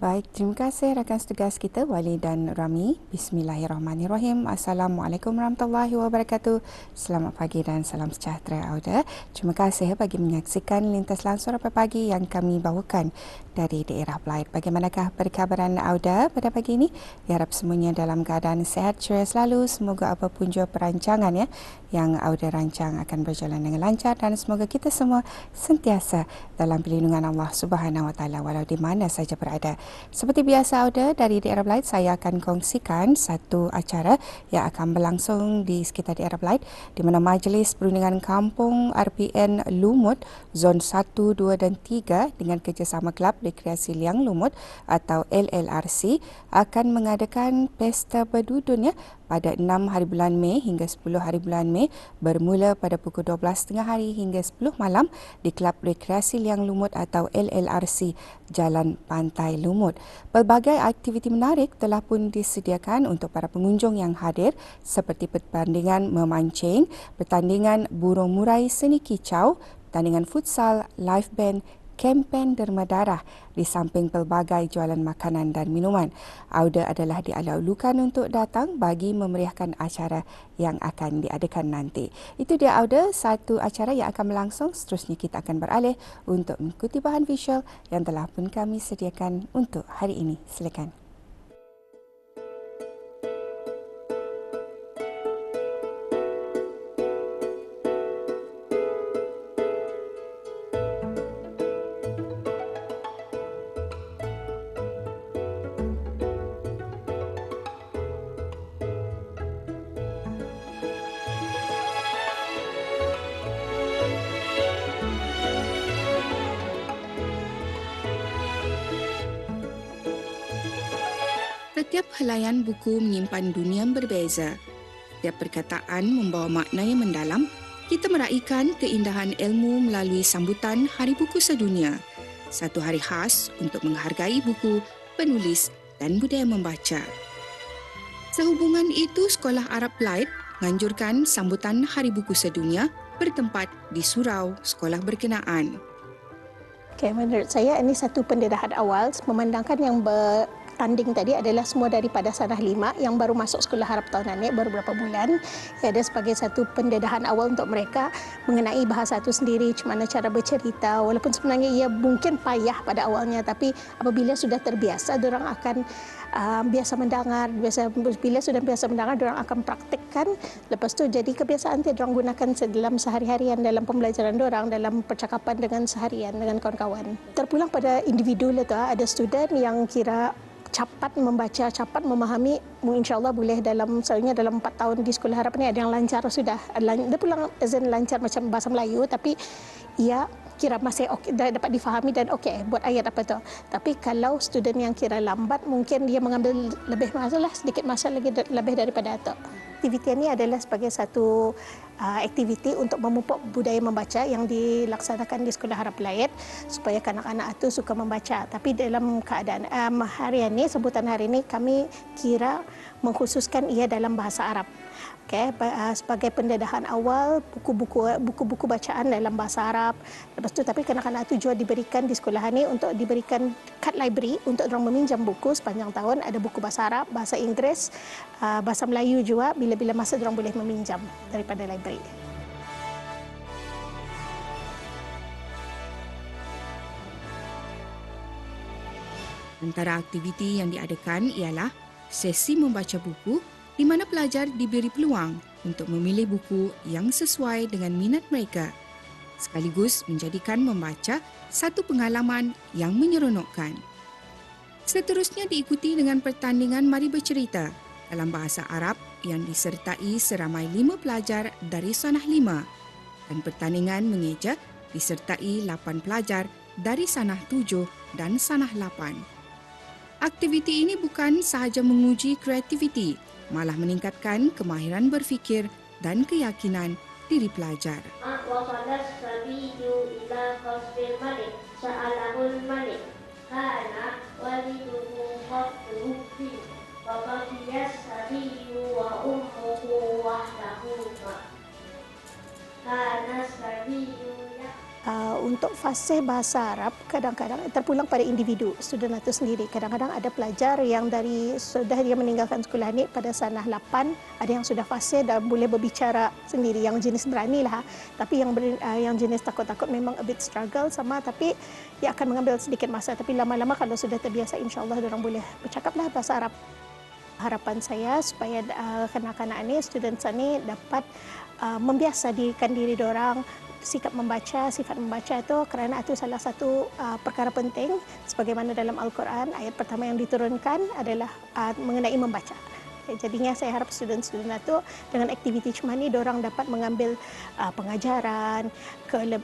Baik, terima kasih rakan setugas kita Wali dan Rami. Bismillahirrahmanirrahim. Assalamualaikum warahmatullahi wabarakatuh. Selamat pagi dan salam sejahtera Auda. Terima kasih bagi menyaksikan lintas langsung pada pagi yang kami bawakan dari daerah Belait. Bagaimanakah perkabaran Auda pada pagi ini? Ya, harap semuanya dalam keadaan sehat ceria selalu. Semoga apapun jua perancangan yang Auda rancang akan berjalan dengan lancar dan semoga kita semua sentiasa dalam perlindungan Allah Subhanahu Wa Taala walau di mana saja berada. Seperti biasa Auda, dari daerah Belait saya akan kongsikan satu acara yang akan berlangsung di sekitar daerah Belait di mana Majlis Perundingan Kampung RPN Lumut Zon 1, 2 dan 3 dengan kerjasama Kelab Rekreasi Liang Lumut atau LLRC akan mengadakan pesta berdudun pada 6 hari bulan Mei hingga 10 hari bulan Mei bermula pada pukul 12.30 hari hingga 10 malam di Kelab Rekreasi Liang Lumut atau LLRC Jalan Pantai Lumut. Pelbagai aktiviti menarik telah pun disediakan untuk para pengunjung yang hadir seperti pertandingan memancing, pertandingan burung murai seni kicau, pertandingan futsal, live band, kempen derma darah di samping pelbagai jualan makanan dan minuman. Auda adalah dialu-alukan untuk datang bagi memeriahkan acara yang akan diadakan nanti. Itu dia Auda, satu acara yang akan berlangsung. Seterusnya kita akan beralih untuk mengikuti bahan visual yang telah pun kami sediakan untuk hari ini. Silakan. Setiap helaian buku menyimpan dunia yang berbeza. Setiap perkataan membawa makna yang mendalam. Kita meraihkan keindahan ilmu melalui sambutan Hari Buku Sedunia. Satu hari khas untuk menghargai buku, penulis dan budaya membaca. Sehubungan itu, Sekolah Arab Belait menganjurkan sambutan Hari Buku Sedunia bertempat di surau sekolah berkenaan. Okay, menurut saya ini satu pendedahan awal memandangkan yang bertanding tadi adalah semua daripada sanah 5 yang baru masuk sekolah Arab tahun ini, baru beberapa bulan. Ada sebagai satu pendedahan awal untuk mereka mengenai bahasa itu sendiri, macam mana cara bercerita. Walaupun sebenarnya ia mungkin payah pada awalnya, tapi apabila sudah terbiasa, diorang akan biasa mendengar. Bila sudah biasa mendengar, diorang akan praktikkan. Lepas tu jadi kebiasaan dia diorang gunakan dalam sehari-harian, dalam pembelajaran diorang, dalam percakapan dengan seharian dengan kawan-kawan. Terpulang pada individu lah tu, ada student yang kira cepat membaca, cepat memahami, insyaAllah boleh selalunya dalam 4 tahun di sekolah Arab ni ada yang lancar sudah. Dia pulang azan lancar macam bahasa Melayu, tapi ia kira masih okey, dapat difahami dan okey buat ayat apa tu. Tapi kalau student yang kira lambat, mungkin dia mengambil lebih masalah, sedikit masa lagi lebih daripada itu. Aktiviti ini adalah sebagai satu aktiviti untuk memupuk budaya membaca yang dilaksanakan di Sekolah Arab Belait supaya kanak-kanak itu suka membaca. Tapi dalam keadaan hari ini, sebutan hari ini kami kira mengkhususkan ia dalam bahasa Arab. Okay, sebagai pendedahan awal buku-buku bacaan dalam bahasa Arab. Lepas tu tapi kanak-kanak itu juga diberikan di sekolah ini untuk diberikan kad library untuk orang meminjam buku sepanjang tahun. Ada buku bahasa Arab, bahasa Inggeris, bahasa Melayu juga bila-bila masa orang boleh meminjam daripada library. Antara aktiviti yang diadakan ialah sesi membaca buku di mana pelajar diberi peluang untuk memilih buku yang sesuai dengan minat mereka, sekaligus menjadikan membaca satu pengalaman yang menyeronokkan. Seterusnya diikuti dengan pertandingan Mari Bercerita dalam bahasa Arab yang disertai seramai 5 pelajar dari sanah 5 dan pertandingan mengeja disertai 8 pelajar dari sanah 7 dan sanah 8. Aktiviti ini bukan sahaja menguji kreativiti, malah meningkatkan kemahiran berfikir dan keyakinan diri pelajar. untuk fasih bahasa Arab kadang-kadang terpulang pada individu student itu sendiri. Kadang-kadang ada pelajar yang sudah dia meninggalkan sekolah ni pada sanah 8, ada yang sudah fasih dan boleh berbicara sendiri, yang jenis berani lah. Tapi yang jenis takut-takut memang a bit struggle sama, tapi ia akan mengambil sedikit masa. Tapi lama-lama kalau sudah terbiasa, insya-Allah diorang boleh bercakaplah bahasa Arab. Harapan saya supaya kanak-kanak ni, student ni dapat membiasakan diri diorang sikap membaca, sifat membaca itu, kerana itu salah satu perkara penting sebagaimana dalam Al-Quran ayat pertama yang diturunkan adalah mengenai membaca. Jadinya saya harap student-student itu dengan aktiviti macam ni diorang dapat mengambil pengajaran,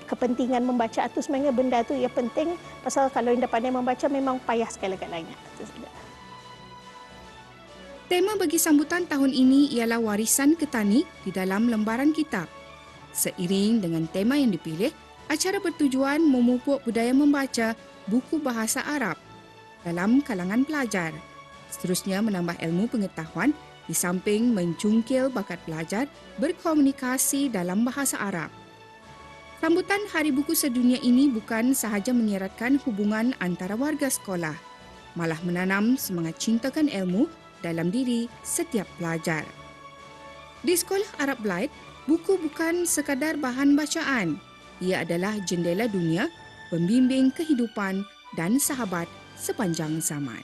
kepentingan membaca itu, sebenarnya benda itu ia penting pasal kalau yang pandai membaca memang payah segala-galanya. Tema bagi sambutan tahun ini ialah warisan ketani di dalam lembaran kitab. Seiring dengan tema yang dipilih, acara bertujuan memupuk budaya membaca buku bahasa Arab dalam kalangan pelajar. Seterusnya menambah ilmu pengetahuan di samping mencungkil bakat pelajar berkomunikasi dalam bahasa Arab. Sambutan Hari Buku Sedunia ini bukan sahaja menyeratkan hubungan antara warga sekolah, malah menanam semangat cintakan ilmu dalam diri setiap pelajar. Di Sekolah Arab Blight, buku bukan sekadar bahan bacaan. Ia adalah jendela dunia, pembimbing kehidupan dan sahabat sepanjang zaman.